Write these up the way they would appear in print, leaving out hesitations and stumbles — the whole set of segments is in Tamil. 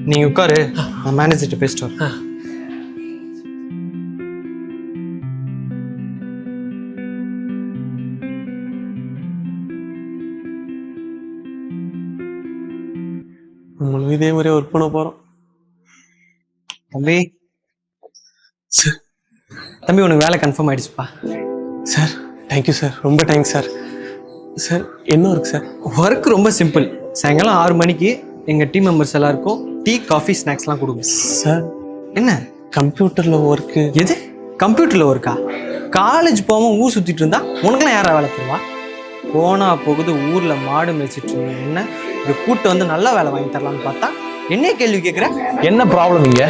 நீ உட்காரு, நான் மேனேஜர்கிட்ட பேசிட்டு வரேன். நம்மளும் இதே மாதிரி ஒர்க் பண்ண போறோம். தம்பி சார் தம்பி உனக்கு வேலை கன்ஃபார்ம் ஆயிடுச்சுப்பா. சார் தேங்க்யூ சார், ரொம்ப தேங்க்ஸ் சார். சார் என்ன ஒர்க் சார்? ஒர்க் ரொம்ப சிம்பிள். சாயங்காலம் 6 மணிக்கு எங்கள் டீம் மெம்பர்ஸ் எல்லாருக்கும் டீ காஃபி ஸ்நாக்ஸ்லாம் கொடுங்க. சார் என்ன கம்ப்யூட்டரில் ஒர்க்கு? எது கம்ப்யூட்டரில் ஒர்க்கா? காலேஜ் போகாமல் ஊர் சுற்றிட்டு இருந்தா உனக்குலாம் யாரா வேலை தருவா? போனா போகுது ஊரில் மாடு மேய்ச்சிட்டு இருந்தேன். என்ன இதை கூட்டு வந்து நல்ல வேலை வாங்கி தரலான்னு பார்த்தா என்ன கேள்வி கேட்குற? என்ன ப்ராப்ளம் இங்க?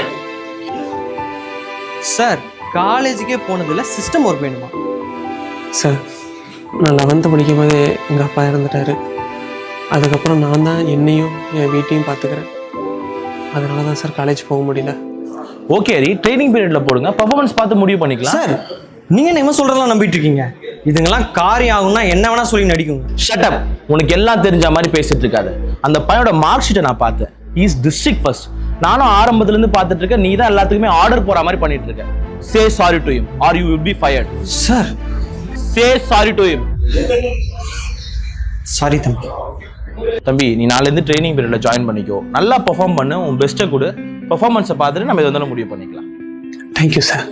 சார் காலேஜுக்கே போனதில்ல, சிஸ்டம் ஒர்க் வேணுமா? சார் நான் 11th படிக்கும் போது எங்கள் அப்பா இறந்துட்டாரு. அதுக்கப்புறம் நான் தான் என்னையும் என் வீட்டையும் பார்த்துக்கிறேன். அதனால தான் சார் காலேஜ் போக முடியல. ஓகே ஹரி, ட்ரைனிங் பீரியட்ல போடுங்க, பர்ஃபார்மன்ஸ் பார்த்து முடிவு பண்ணிக்கலாம். சார் நீங்க என்ன சொல்றதெல்லாம் நம்பிட்டு இருக்கீங்க? இதுங்கெல்லாம் காரியம் ஆகும்னா என்ன வேணா சொல்லி நடிக்குங்க. Shut up. உனக்கு எல்லாம் தெரிஞ்ச மாதிரி பேசிட்டு இருக்காது. அந்த பையனோட மார்க் ஷீட்டை நான் பார்த்தேன். Is district first. நானும் ஆரம்பத்துல இருந்து பார்த்துட்டு இருக்கேன். நீ தான் எல்லாத்துக்குமே ஆர்டர் போற மாதிரி பண்ணிட்டு இருக்க. Say sorry to him are you will be fired. Sir say sorry to him. Sorry தம்பி. தம்பி நீ நாளைலேருந்து ட்ரைனிங் பீரியட்ல ஜாயின் பண்ணிக்கோ. நல்லா பெர்ஃபார்ம் பண்ணு, உன் பெஸ்ட்டை கொடு. பெர்ஃபார்மன்ஸை பார்த்துட்டு நம்ம எது வந்தாலும் முடிவு பண்ணிக்கலாம். Thank you sir.